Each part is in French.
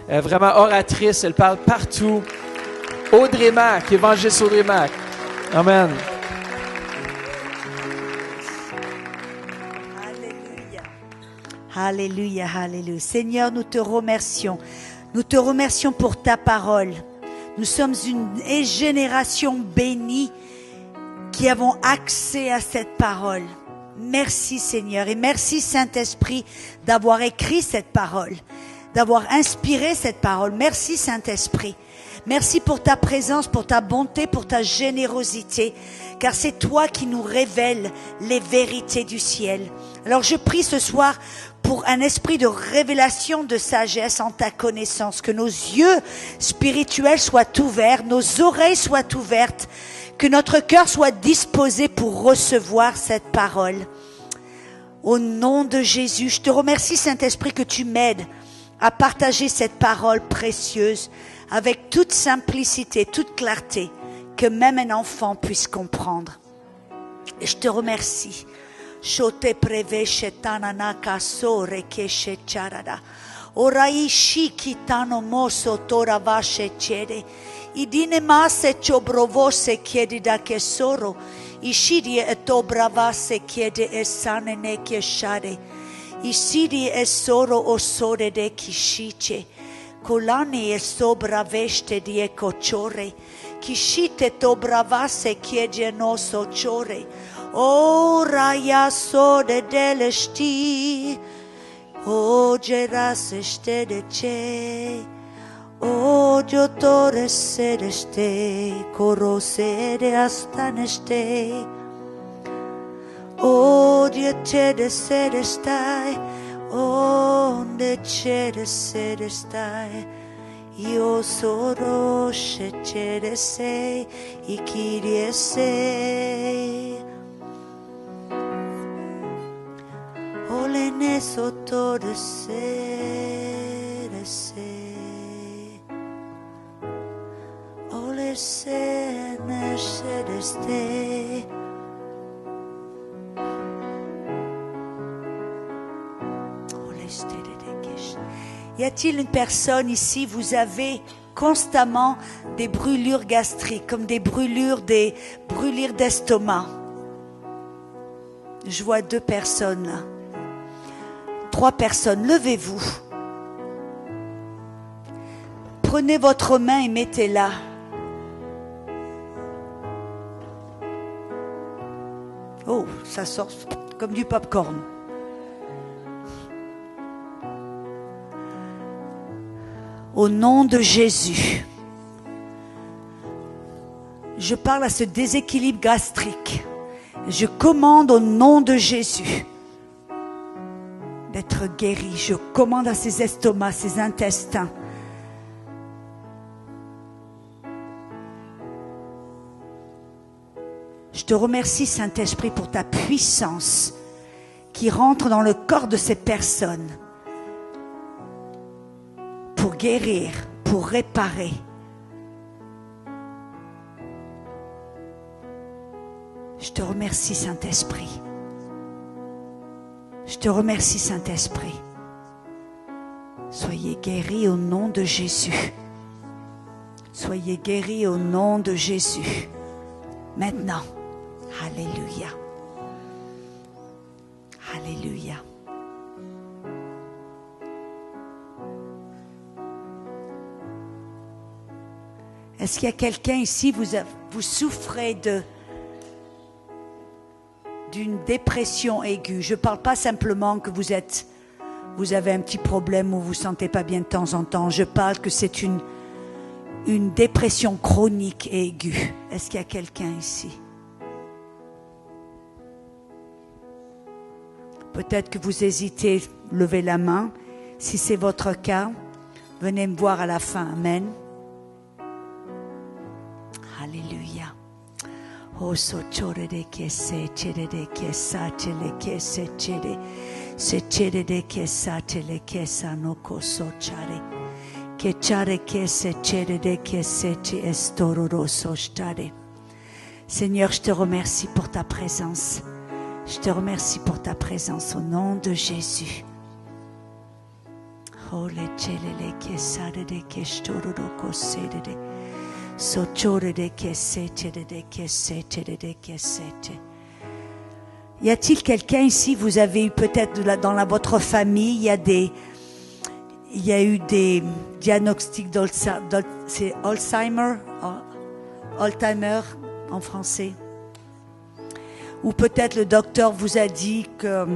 vraiment oratrice, elle parle partout. Audrey Mac, évangéliste Audrey Mac. Amen. Alléluia. Alléluia, alléluia. Seigneur, nous te remercions. Nous te remercions pour ta parole. Nous sommes une génération bénie qui avons accès à cette parole. Merci Seigneur et merci Saint-Esprit d'avoir écrit cette parole, d'avoir inspiré cette parole. Merci Saint-Esprit. Merci pour ta présence, pour ta bonté, pour ta générosité, car c'est toi qui nous révèles les vérités du ciel. Alors je prie ce soir pour un esprit de révélation, de sagesse en ta connaissance, que nos yeux spirituels soient ouverts, nos oreilles soient ouvertes, que notre cœur soit disposé pour recevoir cette parole. Au nom de Jésus, je te remercie Saint-Esprit que tu m'aides à partager cette parole précieuse avec toute simplicité, toute clarté, que même un enfant puisse comprendre. Et je te remercie. Shote preveshe tananaka sore keshe charada. Oraishi kitano moso tora vashe chere. Idine mase chobrovose chiedi da kesoro. Ishidi etobravase chiede esane ne keshade. Ishidi esoro osore de kishiche. Colani e sobraveste di ecocore, Kishite to bravase chiede noso core, O raya sode delesti, O gerase stede ce, O giotore sedeste, Coro sede astaneste, O diete sedestai, onde cede sede stai, io soro cede sei, I chiedi sei. Ole ne sotto de sede sei, ole se ne cede stai. Y a-t-il une personne ici, vous avez constamment des brûlures gastriques, comme des brûlures d'estomac? Je vois 2 personnes là. 3 personnes, levez-vous. Prenez votre main et mettez-la. Oh, ça sort comme du popcorn. Au nom de Jésus, je parle à ce déséquilibre gastrique. Je commande au nom de Jésus d'être guéri. Je commande à ces estomacs, ces intestins. Je te remercie, Saint-Esprit, pour ta puissance qui rentre dans le corps de ces personnes. Pour guérir, pour réparer. Je te remercie, Saint-Esprit. Je te remercie, Saint-Esprit. Soyez guéris au nom de Jésus. Soyez guéris au nom de Jésus. Maintenant. Alléluia. Alléluia. Est-ce qu'il y a quelqu'un ici, vous souffrez d'une dépression aiguë? Je ne parle pas simplement que vous avez un petit problème ou vous ne vous sentez pas bien de temps en temps. Je parle que c'est une dépression chronique et aiguë. Est-ce qu'il y a quelqu'un ici? Peut-être que vous hésitez, levez la main. Si c'est votre cas, venez me voir à la fin. Amen. Alléluia. Oh, so chore de que se chere de que sa chele que se chere de que sa chele que sa no coso chare. Que chare que se chere de que se che estororo so chare. Seigneur, je te remercie pour ta présence. Je te remercie pour ta présence au nom de Jésus. Y a-t-il quelqu'un ici, vous avez eu peut-être votre famille, il y a eu des diagnostics c'est Alzheimer en français. Ou peut-être le docteur vous a dit que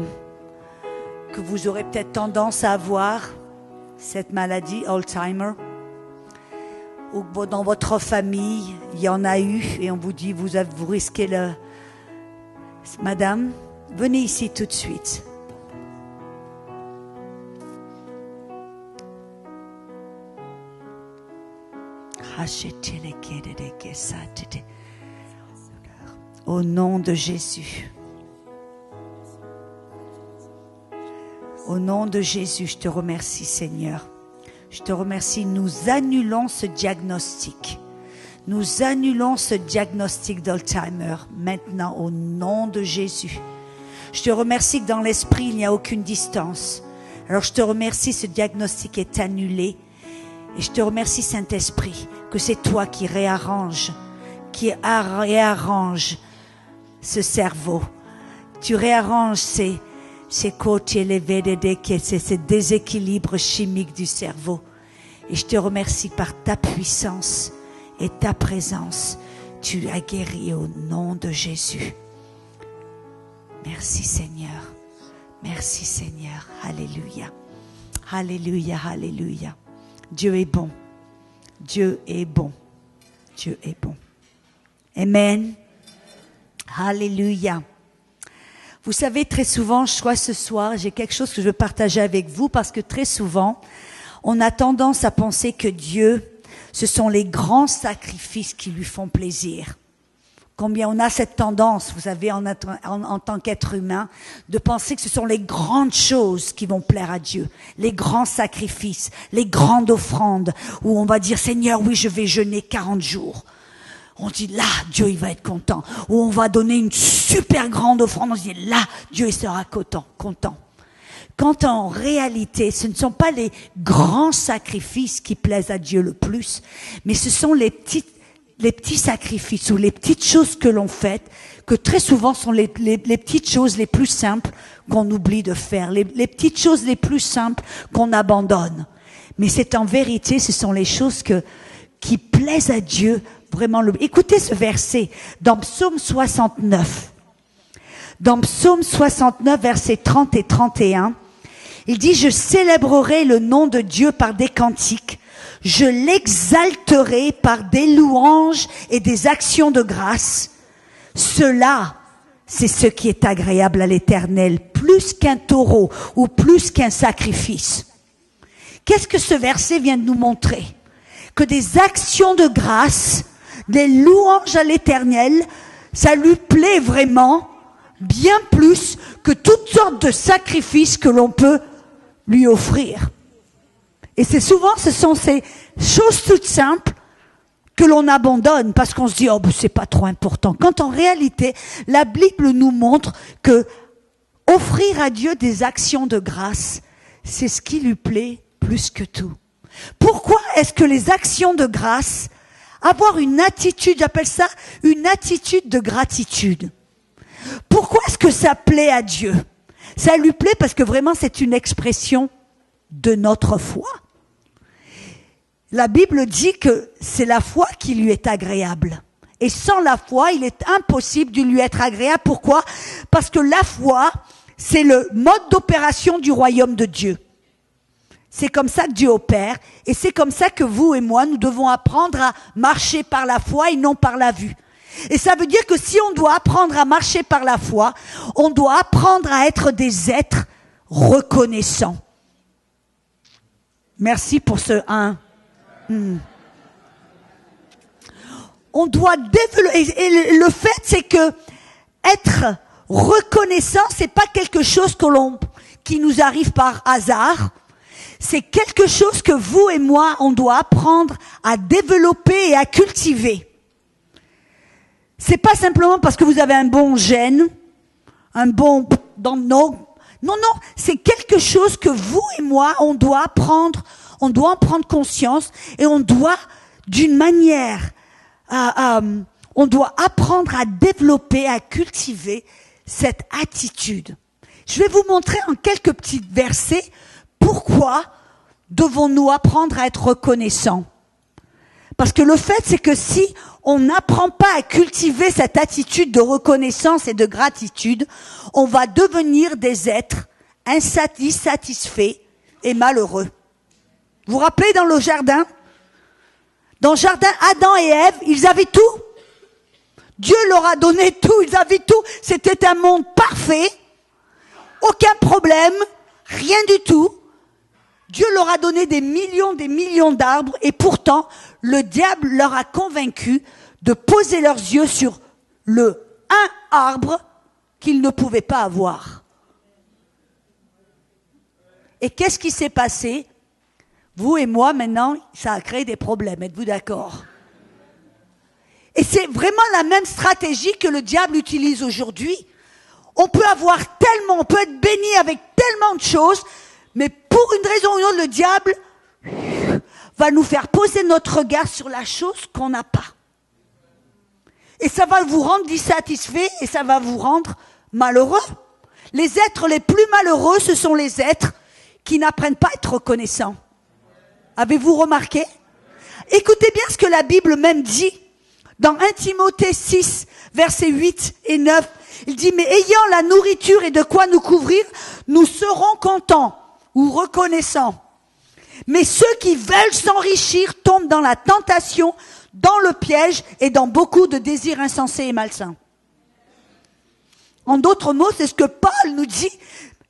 vous aurez peut-être tendance à avoir cette maladie, Alzheimer. Ou dans votre famille, il y en a eu et on vous dit, vous risquez le... Madame, venez ici tout de suite. Au nom de Jésus. Au nom de Jésus, je te remercie, Seigneur. Je te remercie. Nous annulons ce diagnostic. Nous annulons ce diagnostic d'Alzheimer maintenant au nom de Jésus. Je te remercie que dans l'esprit, il n'y a aucune distance. Alors je te remercie, ce diagnostic est annulé. Et je te remercie, Saint-Esprit, que c'est toi qui réarrange ce cerveau. Tu réarranges ces déséquilibres chimiques du cerveau. Et je te remercie par ta puissance et ta présence. Tu as guéri au nom de Jésus. Merci Seigneur. Merci Seigneur. Alléluia. Alléluia, alléluia. Dieu est bon. Dieu est bon. Dieu est bon. Amen. Alléluia. Vous savez, très souvent, ce soir, j'ai quelque chose que je veux partager avec vous parce que très souvent, on a tendance à penser que Dieu, ce sont les grands sacrifices qui lui font plaisir. Combien on a cette tendance, vous savez, en tant qu'être humain, de penser que ce sont les grandes choses qui vont plaire à Dieu, les grands sacrifices, les grandes offrandes, où on va dire, Seigneur, oui, je vais jeûner 40 jours. On dit, là, Dieu, il va être content. Ou on va donner une super grande offrande, on se dit, là, Dieu, il sera content. Quand en réalité, ce ne sont pas les grands sacrifices qui plaisent à Dieu le plus, mais ce sont les petits sacrifices ou les petites choses que l'on fait, que très souvent sont les petites choses les plus simples qu'on oublie de faire, les petites choses les plus simples qu'on abandonne. Mais c'est en vérité, ce sont les choses qui plaisent à Dieu vraiment. Écoutez ce verset dans Psaume 69. Dans Psaume 69, versets 30 et 31, il dit « Je célébrerai le nom de Dieu par des cantiques. Je l'exalterai par des louanges et des actions de grâce. Cela, c'est ce qui est agréable à l'Éternel, plus qu'un taureau ou plus qu'un sacrifice. » Qu'est-ce que ce verset vient de nous montrer? Que des actions de grâce, des louanges à l'Éternel, ça lui plaît vraiment bien plus que toutes sortes de sacrifices que l'on peut lui offrir. Et c'est souvent, ce sont ces choses toutes simples que l'on abandonne parce qu'on se dit, oh, ben, c'est pas trop important. Quand en réalité, la Bible nous montre que offrir à Dieu des actions de grâce, c'est ce qui lui plaît plus que tout. Pourquoi est-ce que les actions de grâce, avoir une attitude, j'appelle ça une attitude de gratitude. Pourquoi est-ce que ça plaît à Dieu? Ça lui plaît parce que vraiment c'est une expression de notre foi. La Bible dit que c'est la foi qui lui est agréable. Et sans la foi, il est impossible de lui être agréable. Pourquoi? Parce que la foi, c'est le mode d'opération du royaume de Dieu. C'est comme ça que Dieu opère. Et c'est comme ça que vous et moi, nous devons apprendre à marcher par la foi et non par la vue. Et ça veut dire que si on doit apprendre à marcher par la foi, on doit apprendre à être des êtres reconnaissants. Merci pour ce 1. On doit développer, et le fait c'est que être reconnaissant, c'est pas quelque chose qui nous arrive par hasard. C'est quelque chose que vous et moi, on doit apprendre à développer et à cultiver. C'est pas simplement parce que vous avez un bon gène, un bon, Non, non, c'est quelque chose que vous et moi, on doit en prendre conscience et on doit, d'une manière, on doit apprendre à développer, à cultiver cette attitude. Je vais vous montrer en quelques petits versets pourquoi devons-nous apprendre à être reconnaissants. Parce que le fait, c'est que si on n'apprend pas à cultiver cette attitude de reconnaissance et de gratitude, on va devenir des êtres insatisfaits et malheureux. Vous vous rappelez dans le jardin? Dans le jardin, Adam et Ève, ils avaient tout. Dieu leur a donné tout, ils avaient tout. C'était un monde parfait, aucun problème, rien du tout. Dieu leur a donné des millions d'arbres et pourtant, le diable leur a convaincu de poser leurs yeux sur le un arbre qu'ils ne pouvaient pas avoir. Et qu'est-ce qui s'est passé? Vous et moi, maintenant, ça a créé des problèmes. Êtes-vous d'accord? Et c'est vraiment la même stratégie que le diable utilise aujourd'hui. On peut on peut être béni avec tellement de choses, mais pour une raison ou une autre, le diable va nous faire poser notre regard sur la chose qu'on n'a pas. Et ça va vous rendre dissatisfait et ça va vous rendre malheureux. Les êtres les plus malheureux, ce sont les êtres qui n'apprennent pas à être reconnaissants. Avez-vous remarqué? Écoutez bien ce que la Bible même dit. Dans 1 Timothée 6, versets 8 et 9, il dit « Mais ayant la nourriture et de quoi nous couvrir, nous serons contents ou reconnaissants. Mais ceux qui veulent s'enrichir tombent dans la tentation, dans le piège et dans beaucoup de désirs insensés et malsains. » En d'autres mots, c'est ce que Paul nous dit.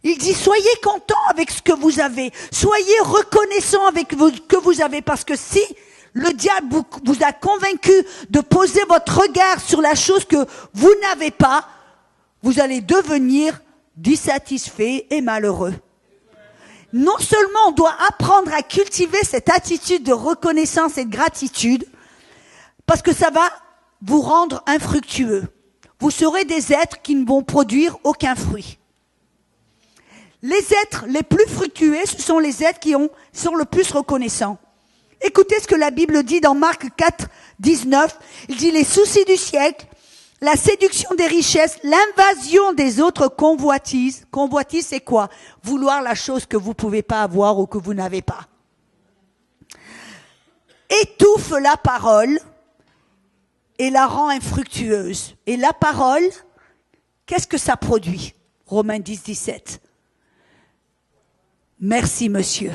Il dit, soyez contents avec ce que vous avez. Soyez reconnaissants avec ce que vous avez. Parce que si le diable vous a convaincu de poser votre regard sur la chose que vous n'avez pas, vous allez devenir dissatisfait et malheureux. Non seulement on doit apprendre à cultiver cette attitude de reconnaissance et de gratitude, parce que ça va vous rendre infructueux. Vous serez des êtres qui ne vont produire aucun fruit. Les êtres les plus fructueux, ce sont les êtres qui sont le plus reconnaissants. Écoutez ce que la Bible dit dans Marc 4, 19. Il dit, les soucis du siècle, la séduction des richesses, l'invasion des autres convoitises. Convoitise, c'est quoi? Vouloir la chose que vous ne pouvez pas avoir ou que vous n'avez pas. Étouffe la parole et la rend infructueuse. Et la parole, qu'est-ce que ça produit? Romains 10, 17. Merci, monsieur.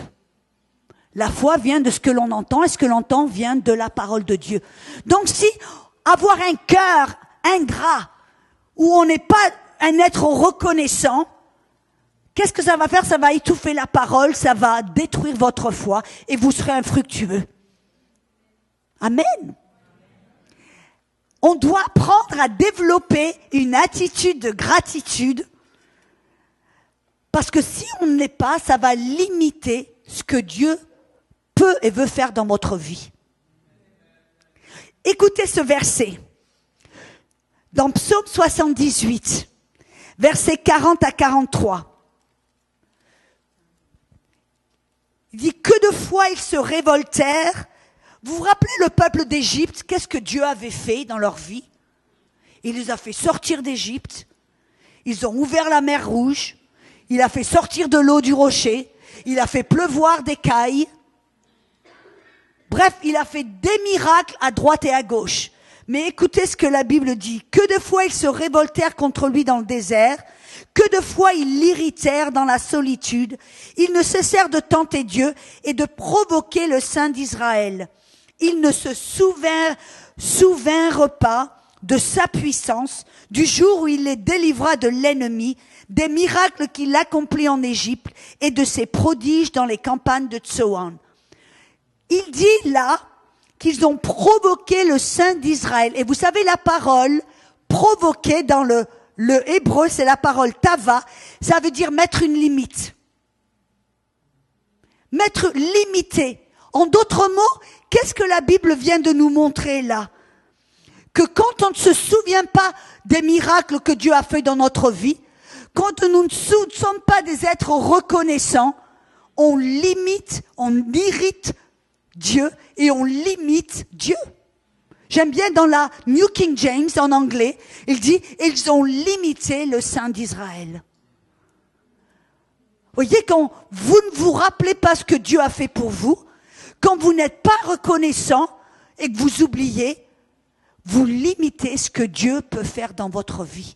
La foi vient de ce que l'on entend et ce que l'on entend vient de la parole de Dieu. Donc si avoir un cœur ingrat où on n'est pas un être reconnaissant, qu'est-ce que ça va faire? Ça va étouffer la parole, ça va détruire votre foi et vous serez infructueux. Amen. On doit apprendre à développer une attitude de gratitude. Parce que si on ne l'est pas, ça va limiter ce que Dieu peut et veut faire dans votre vie. Écoutez ce verset. Dans Psaume 78, versets 40 à 43. Il dit, que de fois ils se révoltèrent. Vous vous rappelez le peuple d'Égypte, qu'est-ce que Dieu avait fait dans leur vie? Il les a fait sortir d'Égypte. Ils ont ouvert la mer Rouge. Il a fait sortir de l'eau du rocher. Il a fait pleuvoir des cailles. Bref, il a fait des miracles à droite et à gauche. Mais écoutez ce que la Bible dit. Que de fois ils se révoltèrent contre lui dans le désert. Que de fois ils l'irritèrent dans la solitude. Ils ne cessèrent de tenter Dieu et de provoquer le Saint d'Israël. Ils ne se souvinrent pas de sa puissance, du jour où il les délivra de l'ennemi, des miracles qu'il accomplit en Égypte et de ses prodiges dans les campagnes de Tsoan. Il dit là qu'ils ont provoqué le Saint d'Israël. Et vous savez, la parole provoquer dans le hébreu, c'est la parole tava, ça veut dire mettre une limite. Mettre limité. En d'autres mots, qu'est-ce que la Bible vient de nous montrer là? Que quand on ne se souvient pas des miracles que Dieu a fait dans notre vie, Quand nous ne sommes pas des êtres reconnaissants, on limite, on irrite Dieu et on limite Dieu. J'aime bien dans la New King James en anglais, il dit « Ils ont limité le Saint d'Israël ». Vous voyez, quand vous ne vous rappelez pas ce que Dieu a fait pour vous, quand vous n'êtes pas reconnaissant et que vous oubliez, vous limitez ce que Dieu peut faire dans votre vie.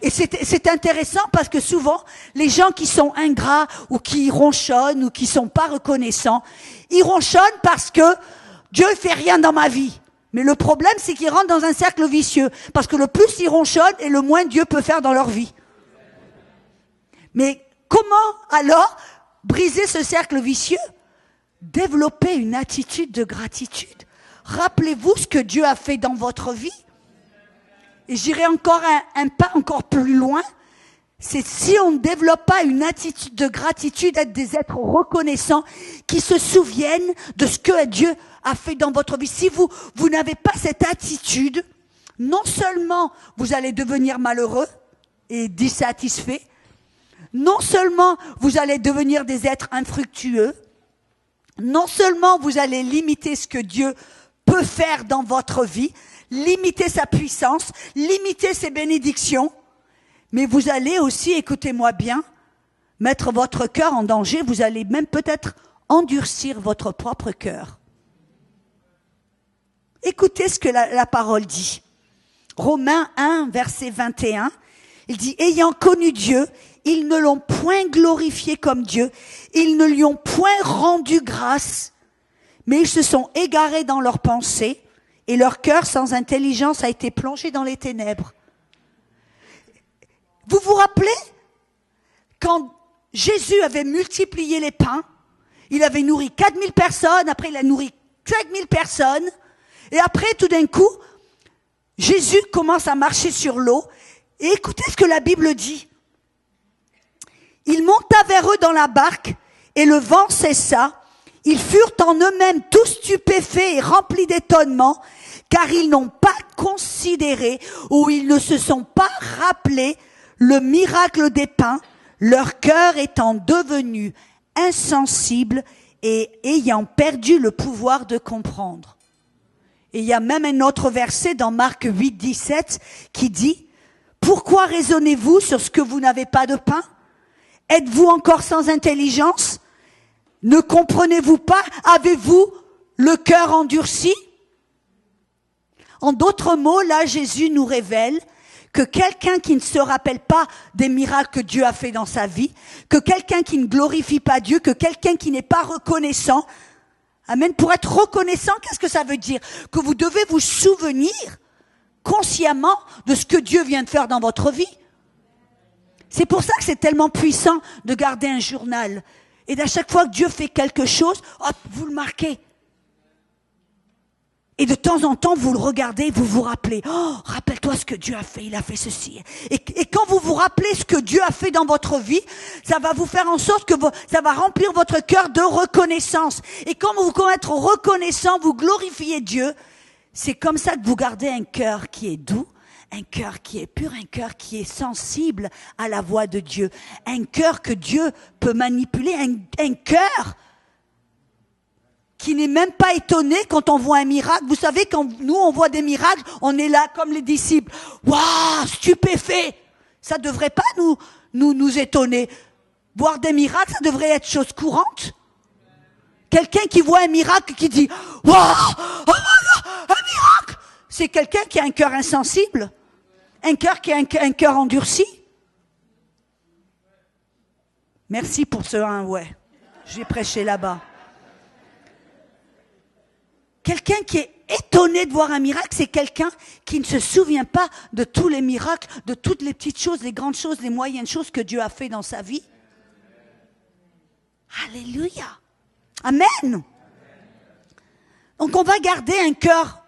Et c'est intéressant parce que souvent, les gens qui sont ingrats ou qui ronchonnent ou qui sont pas reconnaissants, ils ronchonnent parce que Dieu ne fait rien dans ma vie. Mais le problème, c'est qu'ils rentrent dans un cercle vicieux. Parce que le plus ils ronchonnent et le moins Dieu peut faire dans leur vie. Mais comment alors briser ce cercle vicieux? Développer une attitude de gratitude. Rappelez-vous ce que Dieu a fait dans votre vie. Et j'irai encore un pas encore plus loin. C'est si on ne développe pas une attitude de gratitude, être des êtres reconnaissants, qui se souviennent de ce que Dieu a fait dans votre vie. Si vous n'avez pas cette attitude, non seulement vous allez devenir malheureux et dissatisfaits, non seulement vous allez devenir des êtres infructueux, non seulement vous allez limiter ce que Dieu peut faire dans votre vie, limiter sa puissance, limiter ses bénédictions, mais vous allez aussi, écoutez-moi bien, mettre votre cœur en danger, vous allez même peut-être endurcir votre propre cœur. Écoutez ce que la parole dit. Romains 1, verset 21, il dit « Ayant connu Dieu, ils ne l'ont point glorifié comme Dieu, ils ne lui ont point rendu grâce, mais ils se sont égarés dans leurs pensées, et leur cœur sans intelligence a été plongé dans les ténèbres. » Vous vous rappelez, quand Jésus avait multiplié les pains, il avait nourri 4000 personnes, après il a nourri 5000 personnes, et après tout d'un coup, Jésus commence à marcher sur l'eau, et écoutez ce que la Bible dit. Il monta vers eux dans la barque, et le vent cessa. Ils furent en eux-mêmes tous stupéfaits et remplis d'étonnement, car ils n'ont pas considéré ou ils ne se sont pas rappelés le miracle des pains, leur cœur étant devenu insensible et ayant perdu le pouvoir de comprendre. Et il y a même un autre verset dans Marc 8, 17 qui dit « Pourquoi raisonnez-vous sur ce que vous n'avez pas de pain? Êtes-vous encore sans intelligence? Ne comprenez-vous pas? Avez-vous le cœur endurci ?» En d'autres mots, là, Jésus nous révèle que quelqu'un qui ne se rappelle pas des miracles que Dieu a fait dans sa vie, que quelqu'un qui ne glorifie pas Dieu, que quelqu'un qui n'est pas reconnaissant, amen, pour être reconnaissant, qu'est-ce que ça veut dire? Que vous devez vous souvenir consciemment de ce que Dieu vient de faire dans votre vie. C'est pour ça que c'est tellement puissant de garder un journal. Et à chaque fois que Dieu fait quelque chose, hop, vous le marquez. Et de temps en temps, vous le regardez, vous vous rappelez. Oh, rappelle-toi ce que Dieu a fait, il a fait ceci. Et quand vous vous rappelez ce que Dieu a fait dans votre vie, ça va vous faire en sorte que ça va remplir votre cœur de reconnaissance. Et quand vous êtes reconnaissant, vous glorifiez Dieu. C'est comme ça que vous gardez un cœur qui est doux, un cœur qui est pur, un cœur qui est sensible à la voix de Dieu. Un cœur que Dieu peut manipuler, un cœur qui n'est même pas étonné quand on voit un miracle. Vous savez, quand nous, on voit des miracles, on est là comme les disciples. Waouh, stupéfait! Ça devrait pas nous étonner. Voir des miracles, ça devrait être chose courante. Quelqu'un qui voit un miracle, qui dit « Waouh, oh my God, un miracle !» C'est quelqu'un qui a un cœur insensible. Un cœur qui a un cœur endurci. Merci pour ce ouais. J'ai prêché là-bas. Quelqu'un qui est étonné de voir un miracle, c'est quelqu'un qui ne se souvient pas de tous les miracles, de toutes les petites choses, les grandes choses, les moyennes choses que Dieu a fait dans sa vie. Alléluia. Amen. Donc on va garder un cœur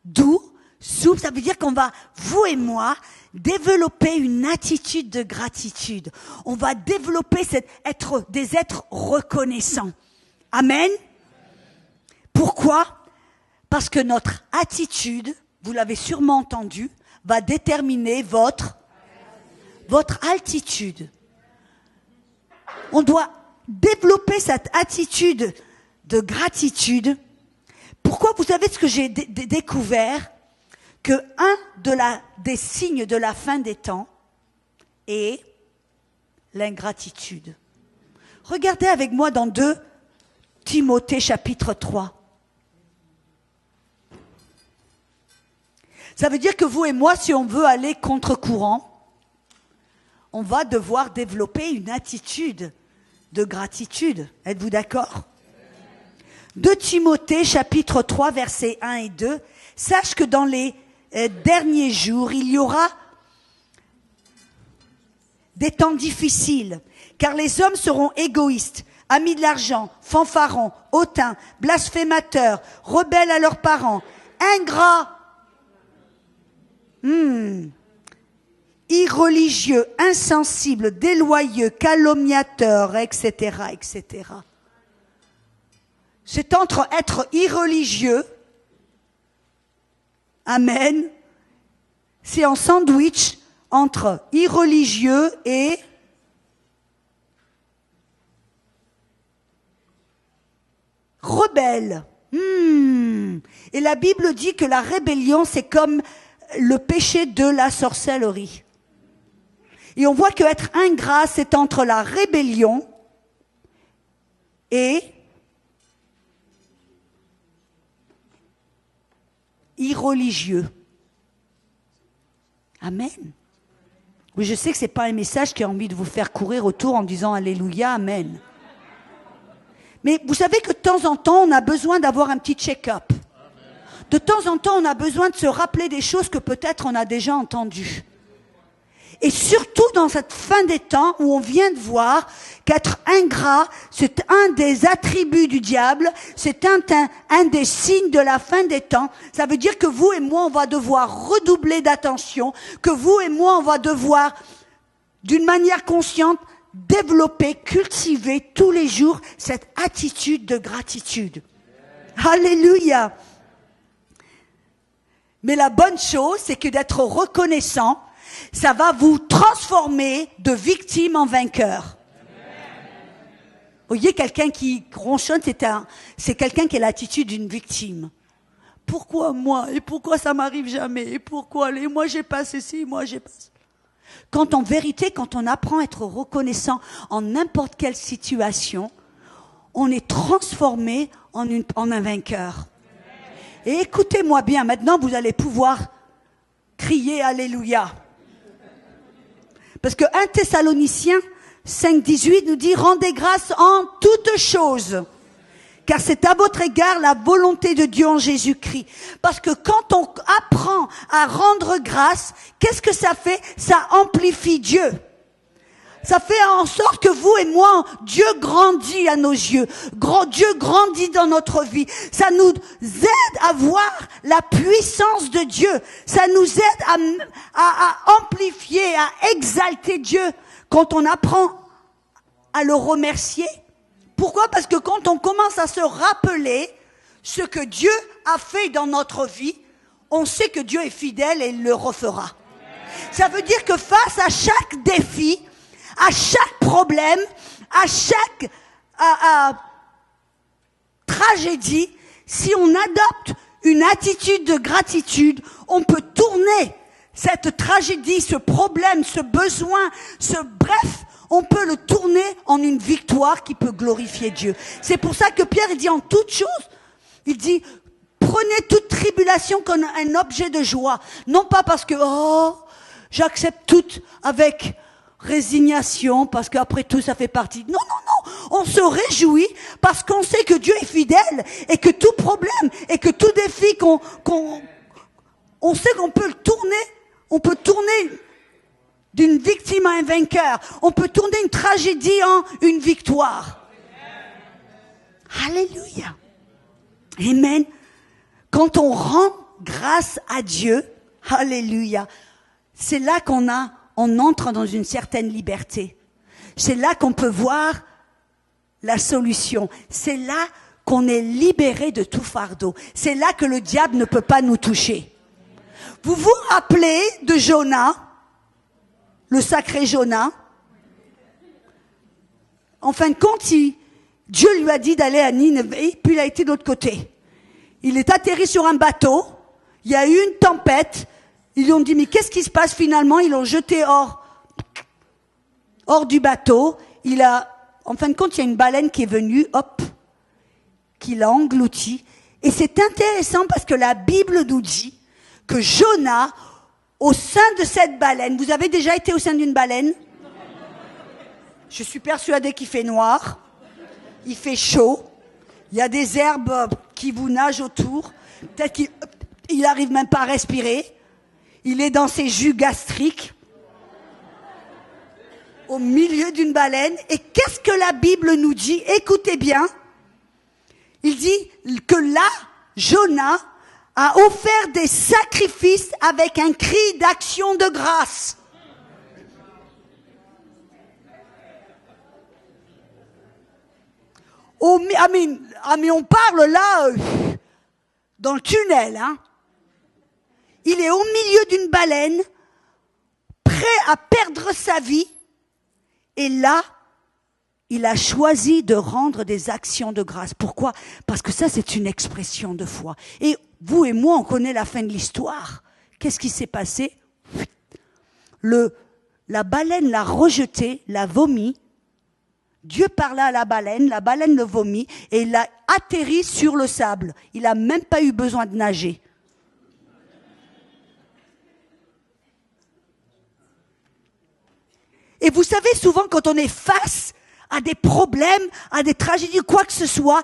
doux, souple, ça veut dire qu'on va, vous et moi, développer une attitude de gratitude. On va développer être des êtres reconnaissants. Amen. Pourquoi? Parce que notre attitude, vous l'avez sûrement entendu, va déterminer votre votre altitude. On doit développer cette attitude de gratitude. Pourquoi? Vous savez ce que j'ai découvert? Que des signes de la fin des temps est l'ingratitude. Regardez avec moi dans 2 Timothée chapitre 3. Ça veut dire que vous et moi, si on veut aller contre-courant, on va devoir développer une attitude de gratitude. Êtes-vous d'accord? 2 Timothée chapitre 3 versets 1 et 2. Sache que dans les derniers jours, il y aura des temps difficiles, car les hommes seront égoïstes, amis de l'argent, fanfarons, hautains, blasphémateurs, rebelles à leurs parents, ingrats, irreligieux, insensibles, déloyaux, calomniateurs, etc., etc. C'est entre être irreligieux, amen, c'est en sandwich entre irreligieux et rebelle. Et la Bible dit que la rébellion, c'est comme le péché de la sorcellerie. Et on voit que être ingrat, c'est entre la rébellion et irreligieux. Amen. Oui, je sais que c'est pas un message qui a envie de vous faire courir autour en disant Alléluia, Amen. Mais vous savez que de temps en temps, on a besoin d'avoir un petit check-up. De temps en temps, on a besoin de se rappeler des choses que peut-être on a déjà entendues. Et surtout dans cette fin des temps où on vient de voir qu'être ingrat, c'est un des attributs du diable, c'est un des signes de la fin des temps. Ça veut dire que vous et moi, on va devoir redoubler d'attention, que vous et moi, on va devoir, d'une manière consciente, développer, cultiver tous les jours cette attitude de gratitude. Alléluia. Mais la bonne chose, c'est que d'être reconnaissant, ça va vous transformer de victime en vainqueur. Vous voyez, quelqu'un qui ronchonne, c'est quelqu'un qui a l'attitude d'une victime. Pourquoi moi? Et pourquoi ça m'arrive jamais? Et pourquoi? Et moi j'ai pas ceci, moi j'ai pas ça. Quand en vérité, quand on apprend à être reconnaissant en n'importe quelle situation, on est transformé en un vainqueur. Et écoutez-moi bien, maintenant vous allez pouvoir crier Alléluia. Parce que 1 Thessaloniciens 5,18 nous dit « Rendez grâce en toutes choses, car c'est à votre égard la volonté de Dieu en Jésus-Christ. » Parce que quand on apprend à rendre grâce, qu'est-ce que ça fait? Ça amplifie Dieu. Ça fait en sorte que vous et moi, Dieu grandit à nos yeux. Dieu grandit dans notre vie. Ça nous aide à voir la puissance de Dieu. Ça nous aide à amplifier, à exalter Dieu quand on apprend à le remercier. Pourquoi? Parce que quand on commence à se rappeler ce que Dieu a fait dans notre vie, on sait que Dieu est fidèle et il le refera. Ça veut dire que face à chaque défi, à chaque problème, à chaque tragédie, si on adopte une attitude de gratitude, on peut tourner cette tragédie, ce problème, ce besoin, bref, on peut le tourner en une victoire qui peut glorifier Dieu. C'est pour ça que Pierre dit en toute chose, il dit, prenez toute tribulation comme un objet de joie. Non pas parce que, j'accepte tout avec résignation, parce qu'après tout, ça fait partie. Non, non, non. On se réjouit parce qu'on sait que Dieu est fidèle et que tout problème et que tout défi on sait qu'on peut le tourner. On peut tourner d'une victime à un vainqueur. On peut tourner une tragédie en une victoire. Alléluia. Amen. Quand on rend grâce à Dieu, alléluia, c'est là qu'on entre dans une certaine liberté. C'est là qu'on peut voir la solution. C'est là qu'on est libéré de tout fardeau. C'est là que le diable ne peut pas nous toucher. Vous vous rappelez de Jonas? le sacré Jonas. En fin de compte, Dieu lui a dit d'aller à Nineveh, puis il a été de l'autre côté. Il est atterri sur un bateau, il y a eu une tempête, ils lui ont dit, mais qu'est-ce qui se passe finalement? Ils l'ont jeté hors du bateau. En fin de compte, il y a une baleine qui est venue, hop, qui l'a englouti. Et c'est intéressant parce que la Bible nous dit que Jonas, au sein de cette baleine, vous avez déjà été au sein d'une baleine? Je suis persuadée qu'il fait noir, il fait chaud, il y a des herbes qui vous nagent autour, peut-être qu'il n'arrive même pas à respirer, il est dans ses jus gastriques, au milieu d'une baleine. Et qu'est-ce que la Bible nous dit? Écoutez bien, il dit que là, Jonas a offert des sacrifices avec un cri d'action de grâce. Mais on parle là, dans le tunnel, hein. Il est au milieu d'une baleine, prêt à perdre sa vie, et là, il a choisi de rendre des actions de grâce. Pourquoi? Parce que ça, c'est une expression de foi. Et vous et moi, on connaît la fin de l'histoire. Qu'est-ce qui s'est passé? La baleine l'a rejeté, l'a vomi. Dieu parla à la baleine le vomit, et il a atterri sur le sable. Il n'a même pas eu besoin de nager. Et vous savez, souvent, quand on est face à des problèmes, à des tragédies, quoi que ce soit,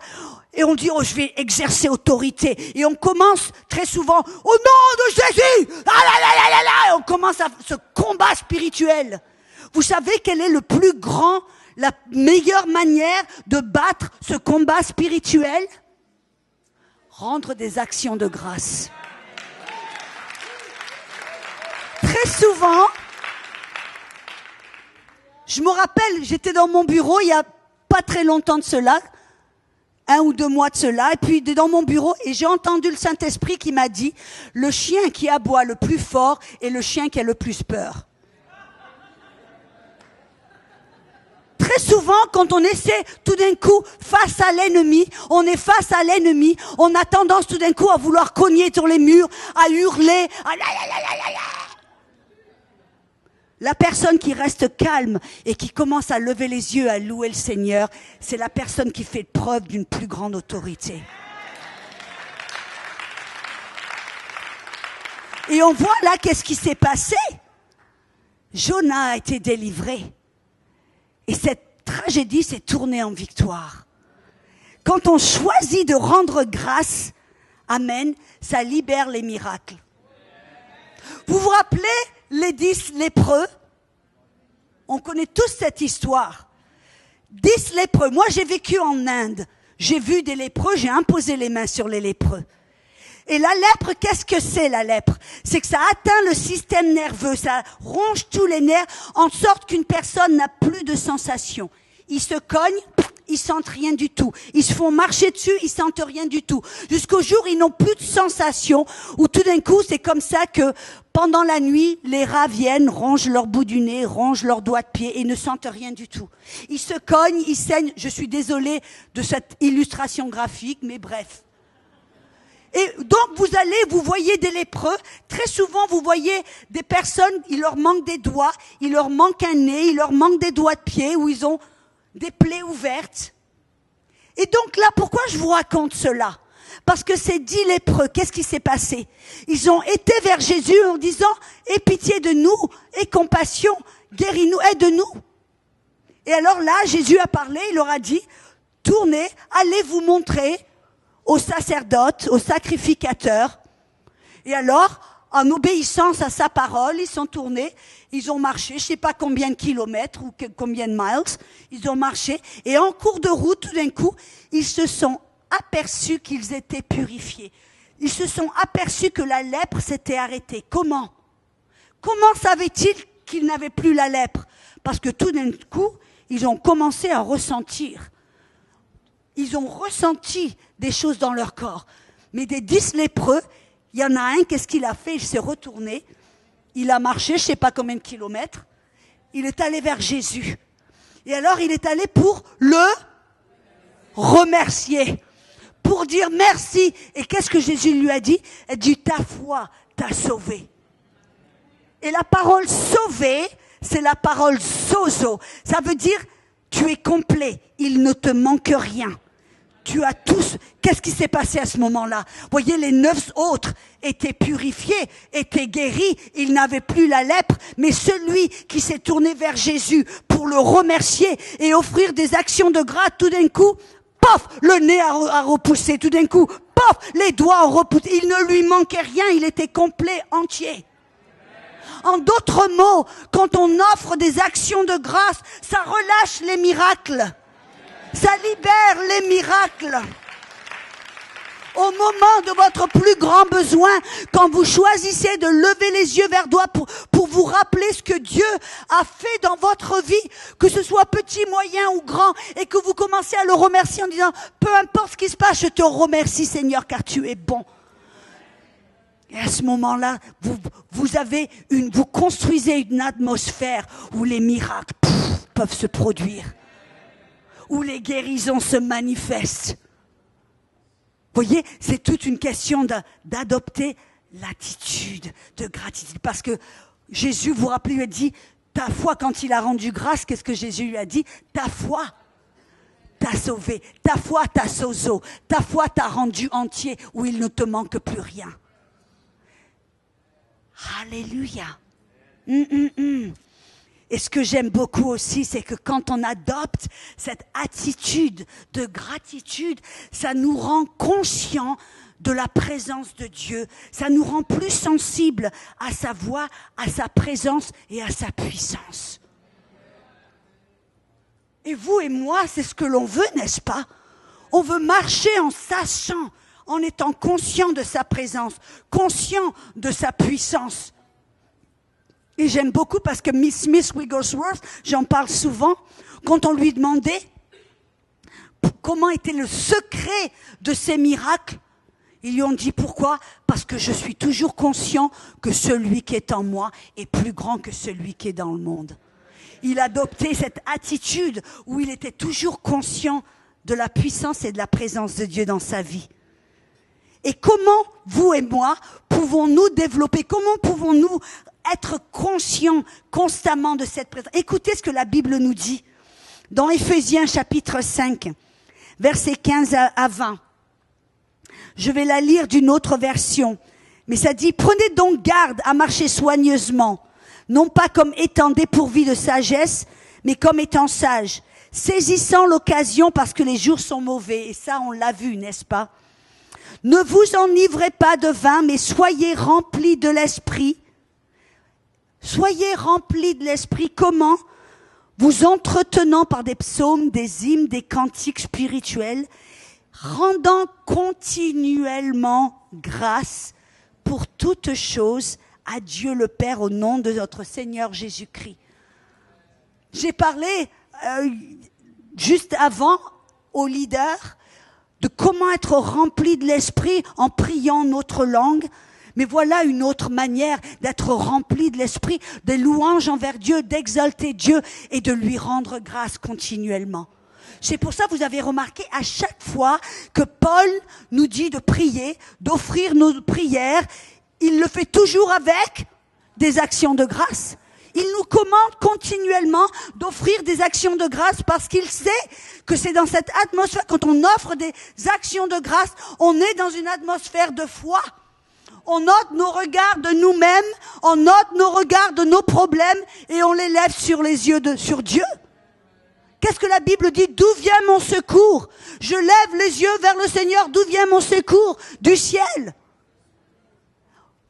et on dit, oh, je vais exercer autorité. Et on commence très souvent, au nom de Jésus, et on commence à ce combat spirituel. Vous savez quel est la meilleure manière de battre ce combat spirituel? Rendre des actions de grâce. Très souvent, je me rappelle, j'étais dans mon bureau il y a pas très longtemps de cela, 1 ou 2 mois de cela, et puis dans mon bureau, et j'ai entendu le Saint-Esprit qui m'a dit, le chien qui aboie le plus fort est le chien qui a le plus peur. Très souvent, quand on essaie tout d'un coup face à l'ennemi, on est face à l'ennemi, on a tendance tout d'un coup à vouloir cogner sur les murs, à hurler, La personne qui reste calme et qui commence à lever les yeux, à louer le Seigneur, c'est la personne qui fait preuve d'une plus grande autorité. Et on voit là qu'est-ce qui s'est passé. Jonas a été délivré. Et cette tragédie s'est tournée en victoire. Quand on choisit de rendre grâce, amen, ça libère les miracles. Vous vous rappelez les 10 lépreux? On connaît tous cette histoire. 10 lépreux. Moi, j'ai vécu en Inde. J'ai vu des lépreux, j'ai imposé les mains sur les lépreux. Et la lèpre, qu'est-ce que c'est la lèpre? C'est que ça atteint le système nerveux, ça ronge tous les nerfs, en sorte qu'une personne n'a plus de sensation. Ils se cognent, ils sentent rien du tout. Ils se font marcher dessus, ils sentent rien du tout. Jusqu'au jour, ils n'ont plus de sensation, où tout d'un coup, c'est comme ça que pendant la nuit, les rats viennent, rongent leur bout du nez, rongent leurs doigts de pied et ne sentent rien du tout. Ils se cognent, ils saignent. Je suis désolée de cette illustration graphique, mais bref. Et donc, vous voyez des lépreux. Très souvent, vous voyez des personnes, il leur manque des doigts, il leur manque un nez, il leur manque des doigts de pied, où ils ont des plaies ouvertes. Et donc là, pourquoi je vous raconte cela? Parce que ces 10 lépreux, qu'est-ce qui s'est passé? Ils ont été vers Jésus en disant, aie pitié de nous, aie compassion, guéris-nous, aide-nous. Et alors là, Jésus a parlé, il leur a dit, tournez, allez vous montrer aux sacerdotes, aux sacrificateurs. Et alors, en obéissance à sa parole, ils sont tournés, ils ont marché, je ne sais pas combien de kilomètres ou combien de miles, ils ont marché, et en cours de route, tout d'un coup, ils se sont aperçus qu'ils étaient purifiés. Ils se sont aperçus que la lèpre s'était arrêtée. Comment? Comment savaient-ils qu'ils n'avaient plus la lèpre? Parce que tout d'un coup, ils ont commencé à ressentir. Ils ont ressenti des choses dans leur corps. Mais des 10 lépreux, il y en a un, qu'est-ce qu'il a fait? Il s'est retourné, il a marché, je ne sais pas combien de kilomètres, il est allé vers Jésus. Et alors il est allé pour le remercier, pour dire merci. Et qu'est-ce que Jésus lui a dit? Il dit, ta foi t'a sauvé. Et la parole sauver, c'est la parole sozo. Ça veut dire, tu es complet, il ne te manque rien. Tu as tous. Qu'est-ce qui s'est passé à ce moment-là? Voyez, les 9 autres étaient purifiés, étaient guéris, ils n'avaient plus la lèpre, mais celui qui s'est tourné vers Jésus pour le remercier et offrir des actions de grâce, tout d'un coup, pof, le nez a repoussé, tout d'un coup, pof, les doigts ont repoussé. Il ne lui manquait rien, il était complet, entier. En d'autres mots, quand on offre des actions de grâce, ça relâche les miracles. Ça libère les miracles. Au moment de votre plus grand besoin, quand vous choisissez de lever les yeux vers Dieu pour vous rappeler ce que Dieu a fait dans votre vie, que ce soit petit, moyen ou grand, et que vous commencez à le remercier en disant, peu importe ce qui se passe, je te remercie Seigneur car tu es bon. Et à ce moment-là, vous construisez une atmosphère où les miracles peuvent se produire, où les guérisons se manifestent. Vous voyez, c'est toute une question d'adopter l'attitude de gratitude. Parce que Jésus, vous rappelez, lui a dit, ta foi, quand il a rendu grâce, qu'est-ce que Jésus lui a dit? Ta foi t'a sauvé, ta foi t'a sozo, ta foi t'a rendu entier, où il ne te manque plus rien. Alléluia. Et ce que j'aime beaucoup aussi, c'est que quand on adopte cette attitude de gratitude, ça nous rend conscients de la présence de Dieu. Ça nous rend plus sensibles à sa voix, à sa présence et à sa puissance. Et vous et moi, c'est ce que l'on veut, n'est-ce pas? On veut marcher en sachant, en étant conscient de sa présence, conscient de sa puissance. Et j'aime beaucoup parce que Miss Smith Wigglesworth, j'en parle souvent, quand on lui demandait comment était le secret de ces miracles, ils lui ont dit pourquoi? Parce que je suis toujours conscient que celui qui est en moi est plus grand que celui qui est dans le monde. Il adoptait cette attitude où il était toujours conscient de la puissance et de la présence de Dieu dans sa vie. Et comment, vous et moi, pouvons-nous développer, comment pouvons-nous être conscients constamment de cette présence? Écoutez ce que la Bible nous dit dans Éphésiens chapitre 5, versets 15 à 20. Je vais la lire d'une autre version, mais ça dit « Prenez donc garde à marcher soigneusement, non pas comme étant dépourvus de sagesse, mais comme étant sages, saisissant l'occasion parce que les jours sont mauvais. » Et ça, on l'a vu, n'est-ce pas? « Ne vous enivrez pas de vin, mais soyez remplis de l'esprit. » Soyez remplis de l'esprit. Comment? Vous entretenant par des psaumes, des hymnes, des cantiques spirituels, rendant continuellement grâce pour toutes choses à Dieu le Père au nom de notre Seigneur Jésus-Christ. J'ai parlé juste avant aux leaders de comment être rempli de l'esprit en priant notre langue. Mais voilà une autre manière d'être rempli de l'esprit, des louanges envers Dieu, d'exalter Dieu et de lui rendre grâce continuellement. C'est pour ça que vous avez remarqué à chaque fois que Paul nous dit de prier, d'offrir nos prières, il le fait toujours avec des actions de grâce. Il nous commande continuellement d'offrir des actions de grâce parce qu'il sait que c'est dans cette atmosphère, quand on offre des actions de grâce, on est dans une atmosphère de foi. On note nos regards de nous-mêmes, on note nos regards de nos problèmes et on les lève sur les yeux sur Dieu. Qu'est-ce que la Bible dit? D'où vient mon secours? Je lève les yeux vers le Seigneur. D'où vient mon secours? Du ciel.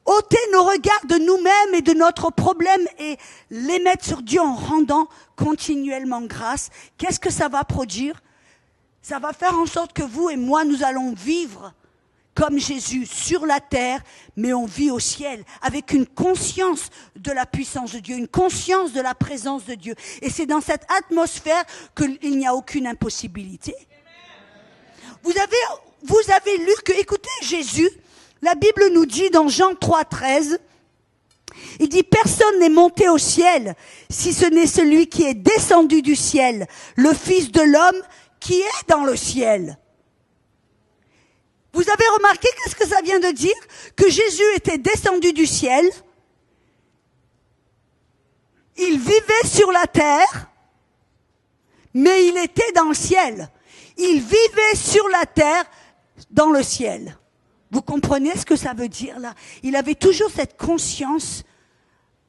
Ôter nos regards de nous-mêmes et de notre problème et les mettre sur Dieu en rendant continuellement grâce. Qu'est-ce que ça va produire? Ça va faire en sorte que vous et moi, nous allons vivre comme Jésus sur la terre, mais on vit au ciel avec une conscience de la puissance de Dieu, une conscience de la présence de Dieu. Et c'est dans cette atmosphère qu'il n'y a aucune impossibilité. Vous avez lu que, écoutez, Jésus, la Bible nous dit dans Jean 3, 13, Il dit, personne n'est monté au ciel, si ce n'est celui qui est descendu du ciel, le Fils de l'homme qui est dans le ciel. Vous avez remarqué qu'est-ce que ça vient de dire? Que Jésus était descendu du ciel, il vivait sur la terre, mais il était dans le ciel. Il vivait sur la terre, dans le ciel. Vous comprenez ce que ça veut dire là? Il avait toujours cette conscience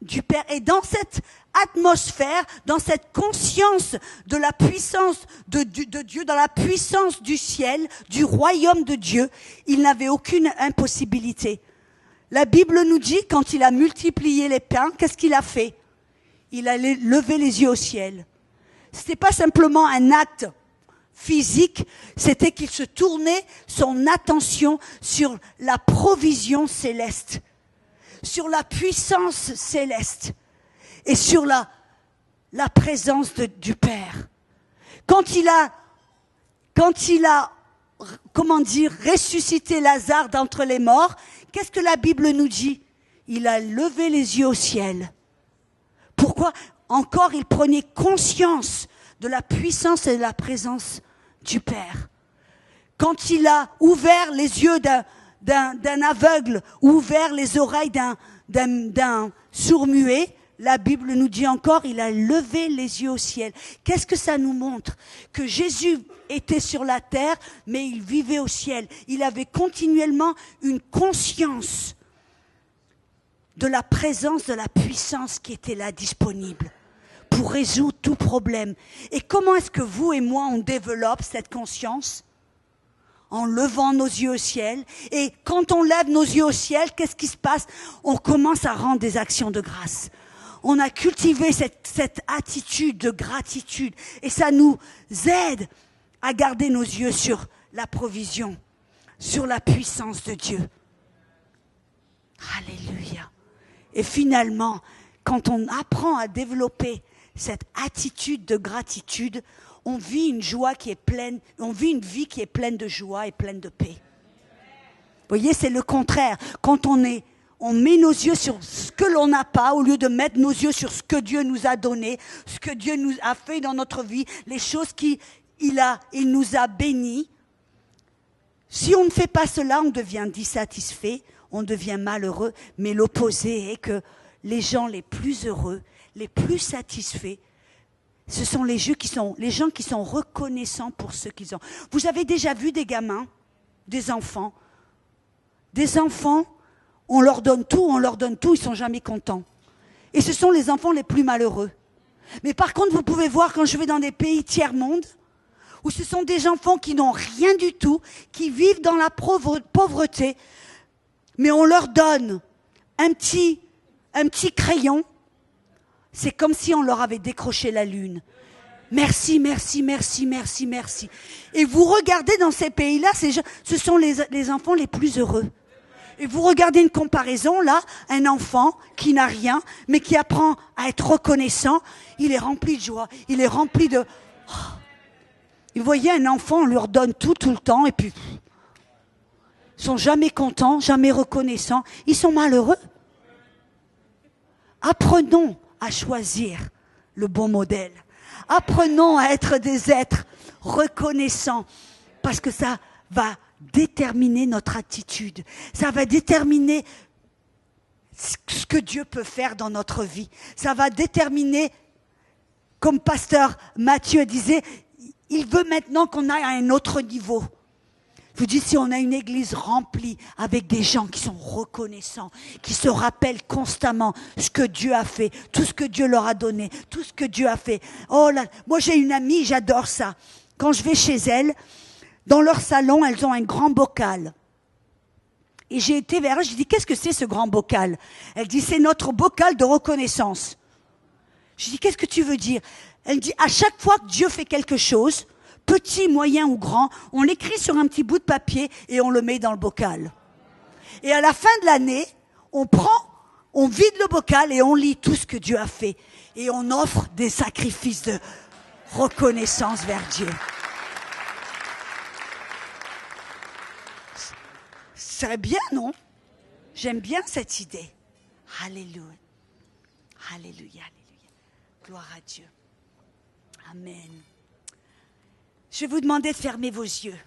du Père. Et dans cette atmosphère, dans cette conscience de la puissance de Dieu, dans la puissance du ciel, du royaume de Dieu, il n'avait aucune impossibilité. La Bible nous dit, quand il a multiplié les pains, qu'est-ce qu'il a fait? Il a levé les yeux au ciel. Ce n'était pas simplement un acte physique, c'était qu'il se tournait son attention sur la provision céleste, sur la puissance céleste et sur la présence du Père. Quand il a, ressuscité Lazare d'entre les morts, qu'est-ce que la Bible nous dit? Il a levé les yeux au ciel. Pourquoi? Encore, il prenait conscience de la puissance et de la présence du Père. Quand il a ouvert les yeux d'un aveugle, ouvert les oreilles d'un sourd-muet, la Bible nous dit encore, il a levé les yeux au ciel. Qu'est-ce que ça nous montre? Que Jésus était sur la terre, mais il vivait au ciel. Il avait continuellement une conscience de la présence, de la puissance qui était là disponible pour résoudre tout problème. Et comment est-ce que vous et moi, on développe cette conscience? En levant nos yeux au ciel. Et quand on lève nos yeux au ciel, qu'est-ce qui se passe? On commence à rendre des actions de grâce. On a cultivé cette attitude de gratitude. Et ça nous aide à garder nos yeux sur la provision, sur la puissance de Dieu. Alléluia. Et finalement, quand on apprend à développer cette attitude de gratitude, on vit une joie qui est pleine, on vit une vie qui est pleine de joie et pleine de paix. Vous voyez, c'est le contraire. Quand on met nos yeux sur ce que l'on n'a pas, au lieu de mettre nos yeux sur ce que Dieu nous a donné, ce que Dieu nous a fait dans notre vie, les choses qu'il nous a bénies. Si on ne fait pas cela, on devient dissatisfait, on devient malheureux, mais l'opposé est que les gens les plus heureux, les plus satisfaits, ce sont les gens qui sont reconnaissants pour ce qu'ils ont. Vous avez déjà vu des gamins, des enfants, on leur donne tout, ils ne sont jamais contents. Et ce sont les enfants les plus malheureux. Mais par contre, vous pouvez voir quand je vais dans des pays tiers-monde, où ce sont des enfants qui n'ont rien du tout, qui vivent dans la pauvreté, mais on leur donne un petit crayon, c'est comme si on leur avait décroché la lune. Merci, merci, merci, merci, merci. Et vous regardez dans ces pays-là, ce sont les enfants les plus heureux. Et vous regardez une comparaison, là, un enfant qui n'a rien, mais qui apprend à être reconnaissant, il est rempli de joie, il est rempli de... Oh. Et vous voyez, un enfant, on leur donne tout le temps, et puis... Ils sont jamais contents, jamais reconnaissants, ils sont malheureux. Apprenons à choisir le bon modèle. Apprenons à être des êtres reconnaissants, parce que ça va déterminer notre attitude. Ça va déterminer ce que Dieu peut faire dans notre vie. Ça va déterminer, comme pasteur Matthieu disait, il veut maintenant qu'on aille à un autre niveau. Je vous dis, si on a une église remplie avec des gens qui sont reconnaissants, qui se rappellent constamment ce que Dieu a fait, tout ce que Dieu leur a donné, tout ce que Dieu a fait. Oh là, moi j'ai une amie, j'adore ça. Quand je vais chez elle, dans leur salon, elles ont un grand bocal. Et j'ai été vers elle, je dis, qu'est-ce que c'est ce grand bocal? Elle dit, c'est notre bocal de reconnaissance. Je dis, qu'est-ce que tu veux dire? Elle dit, à chaque fois que Dieu fait quelque chose, petit, moyen ou grand, on l'écrit sur un petit bout de papier et on le met dans le bocal. Et à la fin de l'année, on vide le bocal et on lit tout ce que Dieu a fait. Et on offre des sacrifices de reconnaissance vers Dieu. C'est bien, non? J'aime bien cette idée. Alléluia. Alléluia, alléluia. Gloire à Dieu. Amen. Je vais vous demander de fermer vos yeux.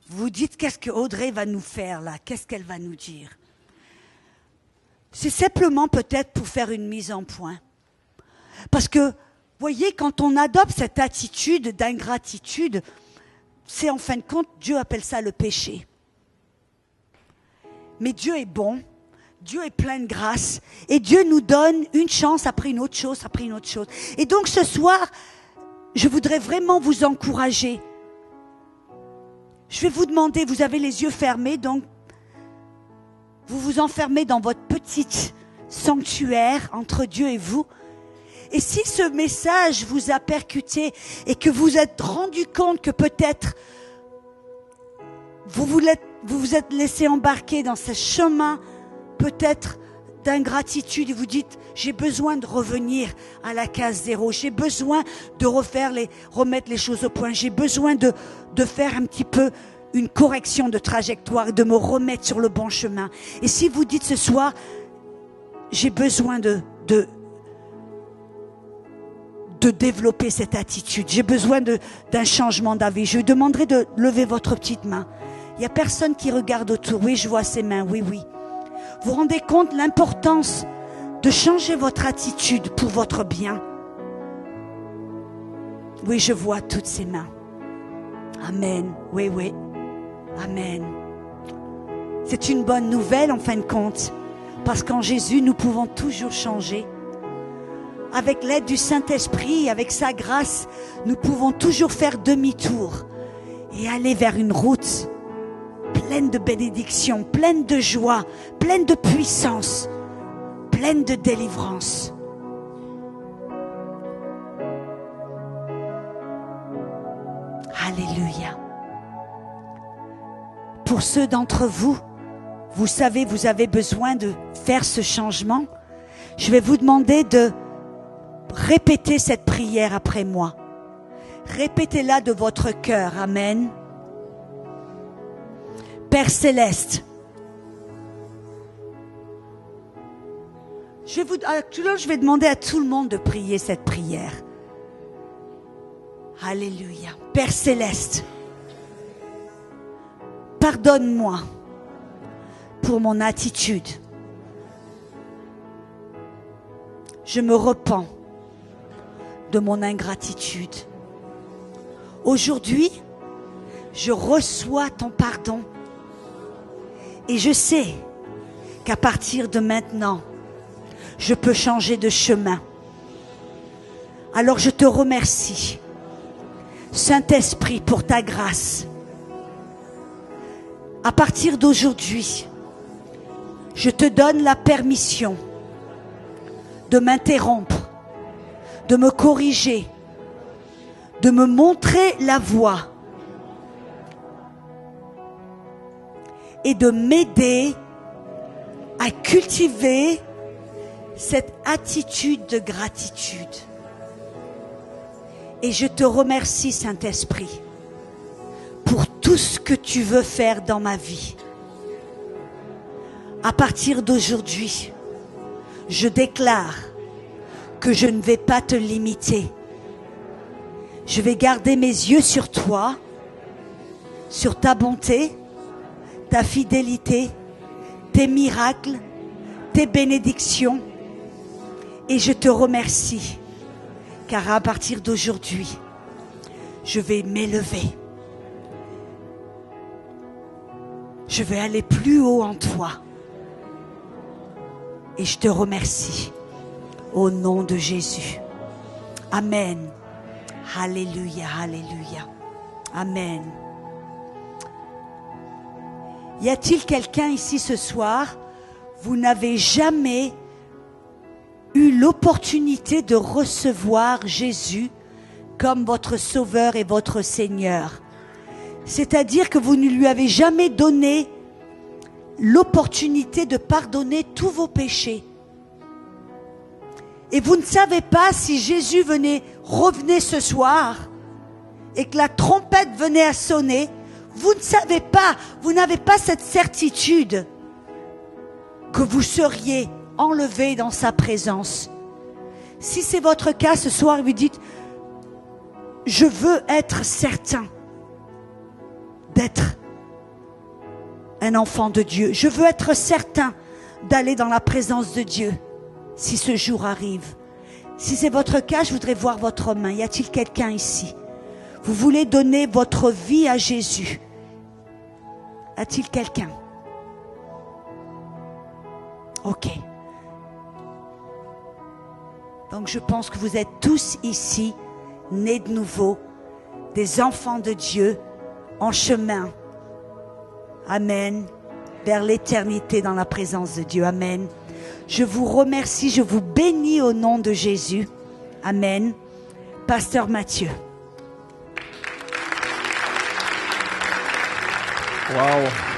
Vous dites, qu'est-ce que Audrey va nous faire là? Qu'est-ce qu'elle va nous dire? C'est simplement peut-être pour faire une mise en point. Parce que, voyez, quand on adopte cette attitude d'ingratitude, c'est en fin de compte, Dieu appelle ça le péché. Mais Dieu est bon, Dieu est plein de grâce, et Dieu nous donne une chance après une autre chose, après une autre chose. Et donc ce soir, je voudrais vraiment vous encourager. Je vais vous demander, vous avez les yeux fermés, donc vous vous enfermez dans votre petit sanctuaire entre Dieu et vous. Et si ce message vous a percuté et que vous êtes rendu compte que peut-être vous vous êtes laissé embarquer dans ce chemin peut-être d'ingratitude et vous dites, j'ai besoin de revenir à la case zéro, j'ai besoin de remettre les choses au point, j'ai besoin de faire un petit peu une correction de trajectoire, de me remettre sur le bon chemin. Et si vous dites ce soir, j'ai besoin de développer cette attitude, j'ai besoin d'un changement d'avis, je vous demanderai de lever votre petite main. Il n'y a personne qui regarde autour. Oui, je vois ces mains, oui, oui. Vous vous rendez compte de l'importance de changer votre attitude pour votre bien? Oui, je vois toutes ces mains. Amen. Oui, oui. Amen. C'est une bonne nouvelle en fin de compte, parce qu'en Jésus, nous pouvons toujours changer. Avec l'aide du Saint-Esprit, avec sa grâce, nous pouvons toujours faire demi-tour et aller vers une route pleine de bénédictions, pleine de joie, pleine de puissance, pleine de délivrance. Alléluia. Pour ceux d'entre vous, vous savez, vous avez besoin de faire ce changement. Je vais vous demander de répéter cette prière après moi. Répétez-la de votre cœur. Amen. Père Céleste, je vais demander à tout le monde de prier cette prière. Alléluia. Père Céleste, pardonne-moi pour mon attitude. Je me repens de mon ingratitude. Aujourd'hui, je reçois ton pardon. Et je sais qu'à partir de maintenant, je peux changer de chemin. Alors je te remercie, Saint-Esprit, pour ta grâce. À partir d'aujourd'hui, je te donne la permission de m'interrompre, de me corriger, de me montrer la voie et de m'aider à cultiver cette attitude de gratitude. Et je te remercie, Saint-Esprit, pour tout ce que tu veux faire dans ma vie. À partir d'aujourd'hui, je déclare que je ne vais pas te limiter. Je vais garder mes yeux sur toi, sur ta bonté, ta fidélité, tes miracles, tes bénédictions. Et je te remercie, car à partir d'aujourd'hui, je vais m'élever. Je vais aller plus haut en toi. Et je te remercie au nom de Jésus. Amen. Alléluia, alléluia. Amen. Y a-t-il quelqu'un ici ce soir, vous n'avez jamais eu l'opportunité de recevoir Jésus comme votre Sauveur et votre Seigneur? C'est-à-dire que vous ne lui avez jamais donné l'opportunité de pardonner tous vos péchés. Et vous ne savez pas si Jésus revenait ce soir, et que la trompette venait à sonner, vous ne savez pas, vous n'avez pas cette certitude que vous seriez enlevé dans sa présence. Si c'est votre cas ce soir, vous dites, je veux être certain d'être un enfant de Dieu. Je veux être certain d'aller dans la présence de Dieu si ce jour arrive. Si c'est votre cas, je voudrais voir votre main. Y a-t-il quelqu'un ici? Vous voulez donner votre vie à Jésus? A-t-il quelqu'un? Ok. Donc je pense que vous êtes tous ici, nés de nouveau, des enfants de Dieu, en chemin. Amen. Vers l'éternité dans la présence de Dieu. Amen. Je vous remercie, je vous bénis au nom de Jésus. Amen. Pasteur Mathieu. Wow.